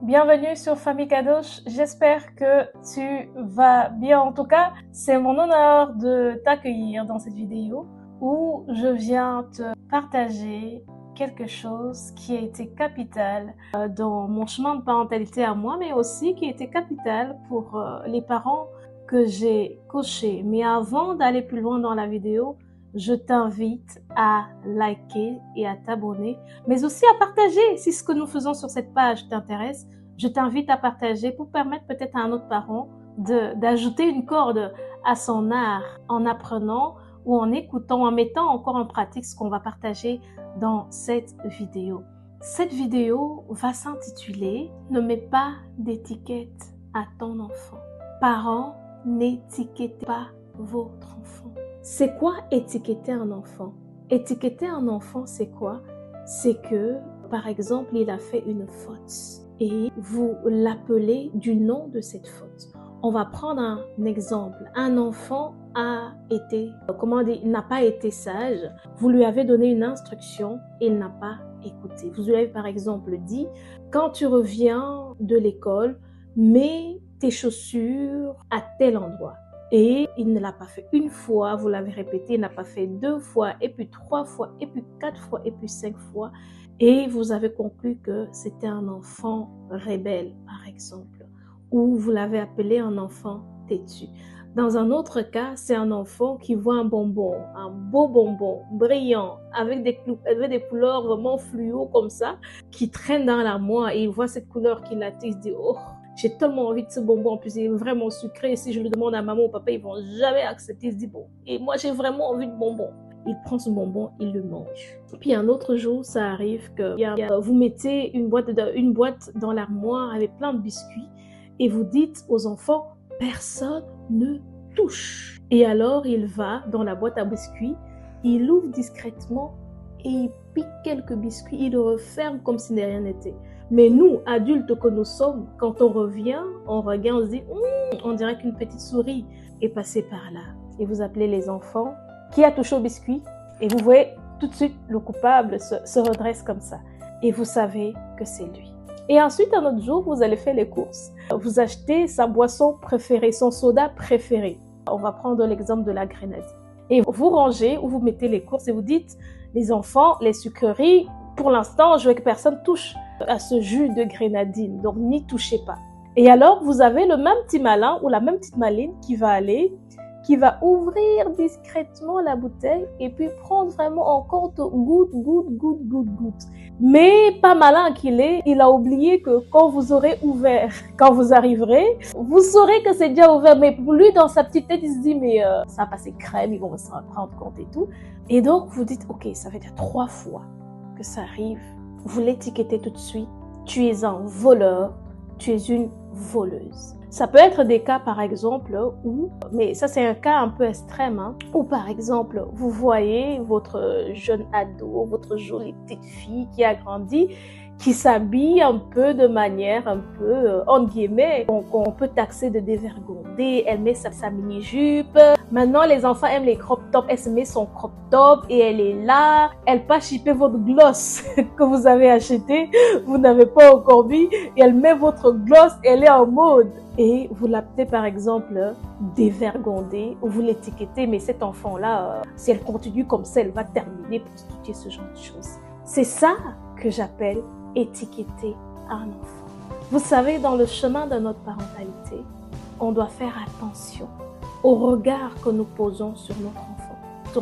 Bienvenue sur Famille Kadosh, j'espère que tu vas bien. En tout cas, c'est mon honneur de t'accueillir dans cette vidéo où je viens te partager quelque chose qui a été capital dans mon chemin de parentalité à moi, mais aussi qui a été capital pour les parents que j'ai coachés. Mais avant d'aller plus loin dans la vidéo, je t'invite à liker et à t'abonner, mais aussi à partager si ce que nous faisons sur cette page t'intéresse. Je t'invite à partager pour permettre peut-être à un autre parent d'ajouter une corde à son art en apprenant ou en écoutant, en mettant encore en pratique ce qu'on va partager dans cette vidéo. Cette vidéo va s'intituler « Ne mets pas d'étiquette à ton enfant ». Parents, n'étiquettez pas votre enfant. C'est quoi étiqueter un enfant? Étiqueter un enfant, c'est quoi? C'est que, par exemple, il a fait une faute et vous l'appelez du nom de cette faute. On va prendre un exemple. Un enfant n'a pas été sage. Vous lui avez donné une instruction, il n'a pas écouté. Vous lui avez par exemple dit, quand tu reviens de l'école, mets tes chaussures à tel endroit. Et il ne l'a pas fait une fois, vous l'avez répété, il n'a pas fait 2 fois, et puis 3 fois, et puis 4 fois, et puis 5 fois. Et vous avez conclu que c'était un enfant rebelle, par exemple, ou vous l'avez appelé un enfant têtu. Dans un autre cas, c'est un enfant qui voit un bonbon, un beau bonbon, brillant, avec des couleurs vraiment fluo comme ça, qui traîne dans l'armoire, et il voit cette couleur qui l'attise, il se dit « Oh !» J'ai tellement envie de ce bonbon, en plus il est vraiment sucré, et si je le demande à maman ou papa, ils vont jamais accepter, il se dit bon, et moi j'ai vraiment envie de bonbon. Il prend ce bonbon, il le mange. Puis un autre jour, ça arrive que vous mettez une boîte dans l'armoire avec plein de biscuits, et vous dites aux enfants, personne ne touche. Et alors il va dans la boîte à biscuits, il ouvre discrètement, et il pique quelques biscuits, il le referme comme si de rien n'était. Mais nous, adultes que nous sommes, quand on revient, on regarde, on se dit on dirait qu'une petite souris est passée par là. Et vous appelez les enfants, qui a touché au biscuit? Et vous voyez tout de suite le coupable se redresse comme ça. Et vous savez que c'est lui. Et ensuite, un autre jour, vous allez faire les courses. Vous achetez sa boisson préférée, son soda préféré. On va prendre l'exemple de la grenadine. Et vous rangez ou vous mettez les courses et vous dites, les enfants, les sucreries, pour l'instant, je veux que personne touche à ce jus de grenadine, donc n'y touchez pas. Et alors, vous avez le même petit malin ou la même petite maline qui va ouvrir discrètement la bouteille et puis prendre vraiment en compte goutte. Mais pas malin qu'il est, il a oublié que quand vous aurez ouvert, quand vous arriverez, vous saurez que c'est déjà ouvert. Mais pour lui, dans sa petite tête, il se dit, mais ça va passer crème, ils vont se rendre compte et tout. Et donc, vous dites, ok, ça fait déjà 3 fois que ça arrive. Vous l'étiquetez tout de suite. Tu es un voleur, tu es une voleuse. Ça peut être des cas, par exemple, mais ça c'est un cas un peu extrême, où par exemple, vous voyez votre jeune ado, votre jolie petite fille qui a grandi, qui s'habille un peu de manière un peu, entre guillemets, qu'on peut taxer de dévergondée. Elle met sa mini-jupe. Maintenant, les enfants aiment les crop tops. Elle se met son crop top et elle est là. Elle passe chipper votre gloss que vous avez acheté. Vous n'avez pas encore mis. Et elle met votre gloss et elle est en mode. Et vous l'appelez par exemple dévergondée, ou vous l'étiquetez, mais cet enfant-là, si elle continue comme ça, elle va terminer pour étudier ce genre de choses. C'est ça que j'appelle étiqueter un enfant. Vous savez, dans le chemin de notre parentalité, on doit faire attention au regard que nous posons sur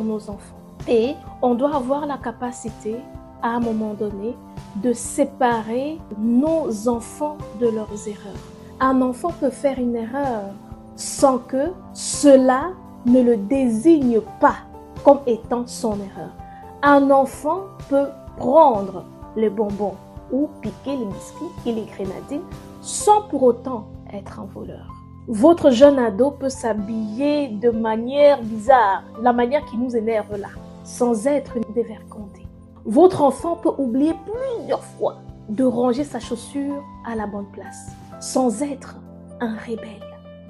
nos enfants. Et on doit avoir la capacité, à un moment donné, de séparer nos enfants de leurs erreurs. Un enfant peut faire une erreur sans que cela ne le désigne pas comme étant son erreur. Un enfant peut prendre les bonbons ou piquer les biscuits et les grenadines sans pour autant être un voleur. Votre jeune ado peut s'habiller de manière bizarre, la manière qui nous énerve là, sans être une dévergondée. Votre enfant peut oublier plusieurs fois de ranger sa chaussure à la bonne place, sans être un rebelle.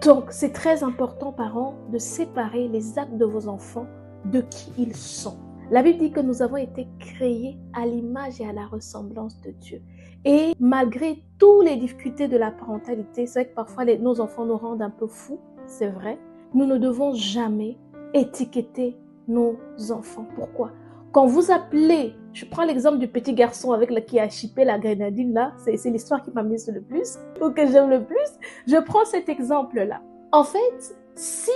Donc, c'est très important, parents, de séparer les actes de vos enfants de qui ils sont. La Bible dit que nous avons été créés à l'image et à la ressemblance de Dieu. Et malgré toutes les difficultés de la parentalité, c'est vrai que parfois nos enfants nous rendent un peu fous, c'est vrai. Nous ne devons jamais étiqueter nos enfants. Pourquoi? Quand vous appelez, je prends l'exemple du petit garçon qui a chippé la grenadine là, c'est l'histoire qui m'amuse le plus, ou que j'aime le plus. Je prends cet exemple-là. En fait, si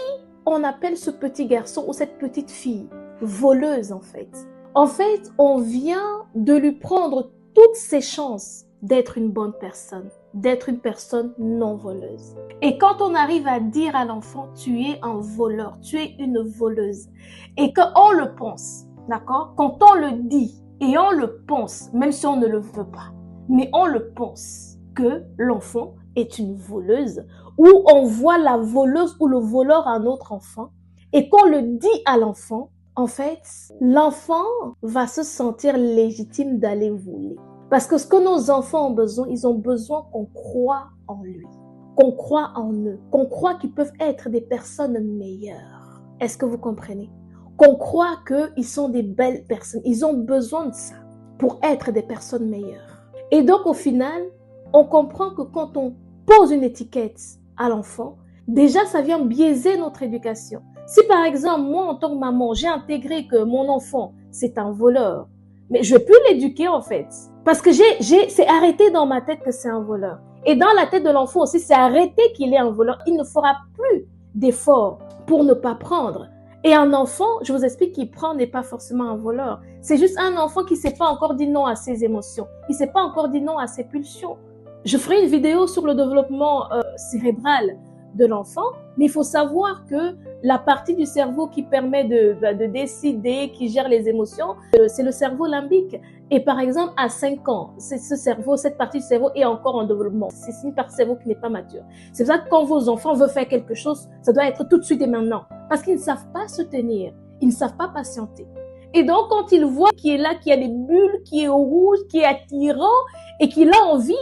on appelle ce petit garçon ou cette petite fille voleuse en fait, on vient de lui prendre toutes ses chances d'être une bonne personne, d'être une personne non voleuse. Et quand on arrive à dire à l'enfant, tu es un voleur, tu es une voleuse, et qu'on le pense, d'accord? Quand on le dit et on le pense, même si on ne le veut pas, mais on le pense que l'enfant est une voleuse, ou on voit la voleuse ou le voleur à un autre enfant, et qu'on le dit à l'enfant, en fait, l'enfant va se sentir légitime d'aller voler. Parce que ce que nos enfants ont besoin, ils ont besoin qu'on croie en lui, qu'on croie en eux, qu'on croie qu'ils peuvent être des personnes meilleures. Est-ce que vous comprenez? Qu'on croit qu'ils sont des belles personnes. Ils ont besoin de ça pour être des personnes meilleures. Et donc, au final, on comprend que quand on pose une étiquette à l'enfant, déjà, ça vient biaiser notre éducation. Si par exemple, moi, en tant que maman, j'ai intégré que mon enfant, c'est un voleur, mais je ne vais plus l'éduquer en fait. Parce que c'est arrêté dans ma tête que c'est un voleur. Et dans la tête de l'enfant aussi, c'est arrêté qu'il est un voleur. Il ne fera plus d'efforts pour ne pas prendre. Et un enfant, je vous explique qu'il prend n'est pas forcément un voleur. C'est juste un enfant qui ne s'est pas encore dit non à ses émotions. Il ne s'est pas encore dit non à ses pulsions. Je ferai une vidéo sur le développement cérébral de l'enfant, mais il faut savoir que la partie du cerveau qui permet de décider, qui gère les émotions, c'est le cerveau limbique. Et par exemple, à 5 ans, cette partie du cerveau est encore en développement. C'est une partie du cerveau qui n'est pas mature. C'est pour ça que quand vos enfants veulent faire quelque chose, ça doit être tout de suite et maintenant. Parce qu'ils ne savent pas se tenir, ils ne savent pas patienter. Et donc, quand ils voient qu'il est là, qu'il y a des bulles, qu'il est rouge, qu'il est attirant et qu'il a envie,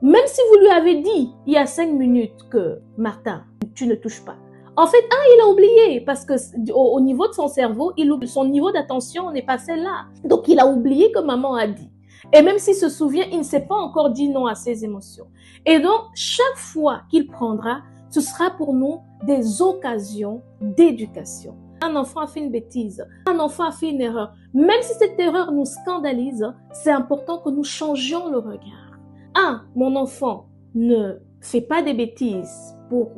même si vous lui avez dit il y a 5 minutes que Martin, tu ne touches pas. En fait, il a oublié parce que au niveau de son cerveau, son niveau d'attention n'est pas celle-là. Donc, il a oublié que maman a dit. Et même s'il se souvient, il ne s'est pas encore dit non à ses émotions. Et donc, chaque fois qu'il prendra, ce sera pour nous des occasions d'éducation. Un enfant a fait une bêtise, un enfant a fait une erreur. Même si cette erreur nous scandalise, c'est important que nous changions le regard. Mon enfant ne fait pas des bêtises pour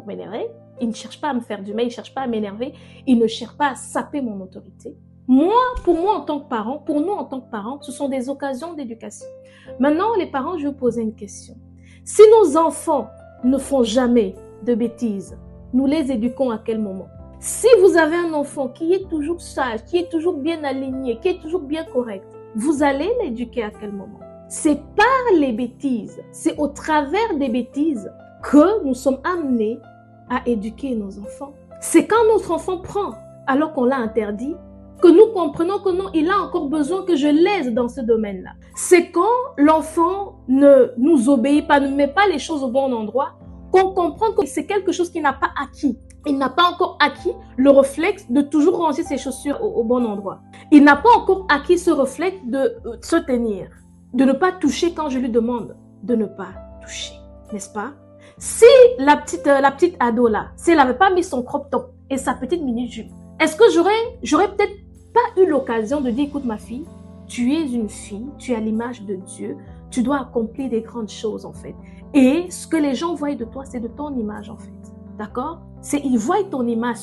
m'énerver. Il ne cherche pas à me faire du mal, il ne cherche pas à m'énerver. Il ne cherche pas à saper mon autorité. Pour nous en tant que parents, ce sont des occasions d'éducation. Maintenant, les parents, je vais vous poser une question. Si nos enfants ne font jamais de bêtises, nous les éduquons à quel moment? Si vous avez un enfant qui est toujours sage, qui est toujours bien aligné, qui est toujours bien correct, vous allez l'éduquer à quel moment? C'est par les bêtises, c'est au travers des bêtises que nous sommes amenés à éduquer nos enfants. C'est quand notre enfant prend, alors qu'on l'a interdit, que nous comprenons que non, il a encore besoin que je l'aide dans ce domaine-là. C'est quand l'enfant ne nous obéit pas, ne met pas les choses au bon endroit, qu'on comprend que c'est quelque chose qu'il n'a pas acquis. Il n'a pas encore acquis le réflexe de toujours ranger ses chaussures au bon endroit. Il n'a pas encore acquis ce réflexe de se tenir, de ne pas toucher quand je lui demande de ne pas toucher, n'est-ce pas? Si la petite ado là, si elle n'avait pas mis son crop top et sa petite mini-jupe, est-ce que j'aurais peut-être pas eu l'occasion de dire, écoute ma fille, tu es une fille, tu es à l'image de Dieu, tu dois accomplir des grandes choses en fait. Et ce que les gens voient de toi, c'est de ton image en fait. D'accord? Ils voient ton image,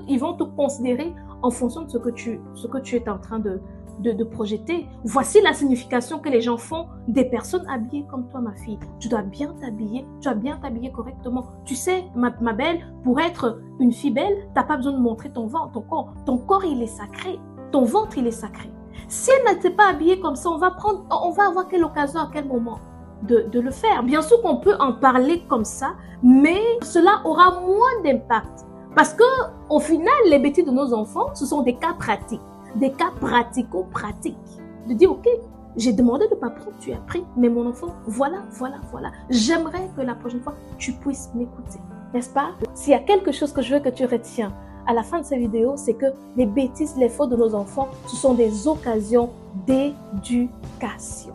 ils vont te considérer en fonction de ce que tu es en train de projeter. Voici la signification que les gens font des personnes habillées comme toi, ma fille. Tu dois bien t'habiller correctement. Tu sais, ma belle, pour être une fille belle, tu n'as pas besoin de montrer ton ventre, ton corps. Ton corps, il est sacré. Ton ventre, il est sacré. Si elle n'était pas habillée comme ça, on va avoir quelle occasion, à quel moment de le faire. Bien sûr qu'on peut en parler comme ça, mais cela aura moins d'impact. Parce que au final, les bêtises de nos enfants, ce sont des cas pratiques. Des cas pratico-pratiques. De dire, ok, j'ai demandé de ne pas prendre, tu as pris, mais mon enfant, voilà. J'aimerais que la prochaine fois, tu puisses m'écouter. N'est-ce pas? S'il y a quelque chose que je veux que tu retiens à la fin de cette vidéo, c'est que les bêtises, les fautes de nos enfants, ce sont des occasions d'éducation.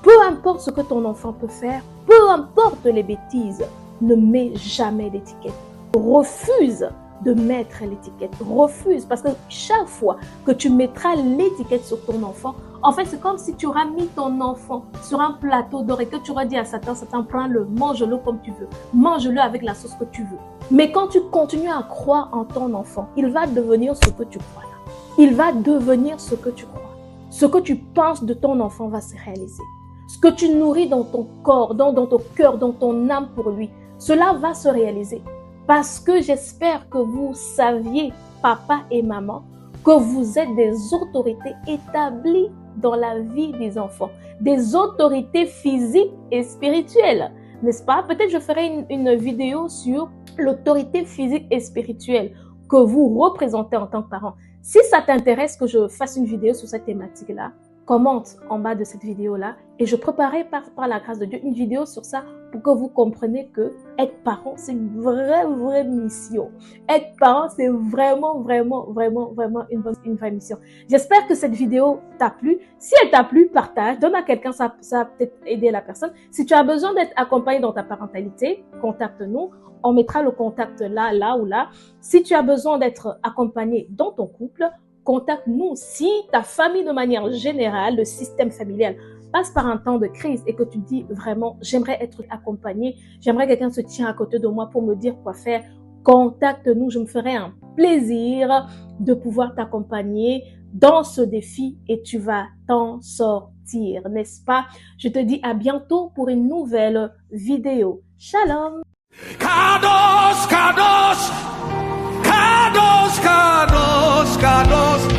Peu importe ce que ton enfant peut faire, peu importe les bêtises, ne mets jamais d'étiquette. Refuse de mettre l'étiquette. Refuse, parce que chaque fois que tu mettras l'étiquette sur ton enfant, en fait, c'est comme si tu auras mis ton enfant sur un plateau d'or et que tu auras dit à Satan, Satan, prends-le, mange-le comme tu veux, mange-le avec la sauce que tu veux. Mais quand tu continues à croire en ton enfant, il va devenir ce que tu crois là. Il va devenir ce que tu crois. Ce que tu penses de ton enfant va se réaliser. Ce que tu nourris dans ton corps, dans ton cœur, dans ton âme pour lui, cela va se réaliser. Parce que j'espère que vous saviez, papa et maman, que vous êtes des autorités établies dans la vie des enfants, des autorités physiques et spirituelles, n'est-ce pas? Peut-être je ferai une vidéo sur l'autorité physique et spirituelle que vous représentez en tant que parent. Si ça t'intéresse que je fasse une vidéo sur cette thématique-là, commente en bas de cette vidéo-là et je préparerai par la grâce de Dieu une vidéo sur ça pour que vous compreniez que être parent, c'est une vraie mission. Être parent, c'est vraiment une vraie mission. J'espère que cette vidéo t'a plu. Si elle t'a plu, partage, donne à quelqu'un, ça va peut-être aider la personne. Si tu as besoin d'être accompagné dans ta parentalité, contacte-nous. On mettra le contact là ou là. Si tu as besoin d'être accompagné dans ton couple, contacte-nous. Si ta famille de manière générale, le système familial, passe par un temps de crise et que tu dis vraiment, j'aimerais être accompagné, j'aimerais que quelqu'un se tienne à côté de moi pour me dire quoi faire, contacte-nous. Je me ferai un plaisir de pouvoir t'accompagner dans ce défi et tu vas t'en sortir, n'est-ce pas? Je te dis à bientôt pour une nouvelle vidéo. Shalom! Kadosh, Kadosh, Kadosh, Kadosh, Kadosh.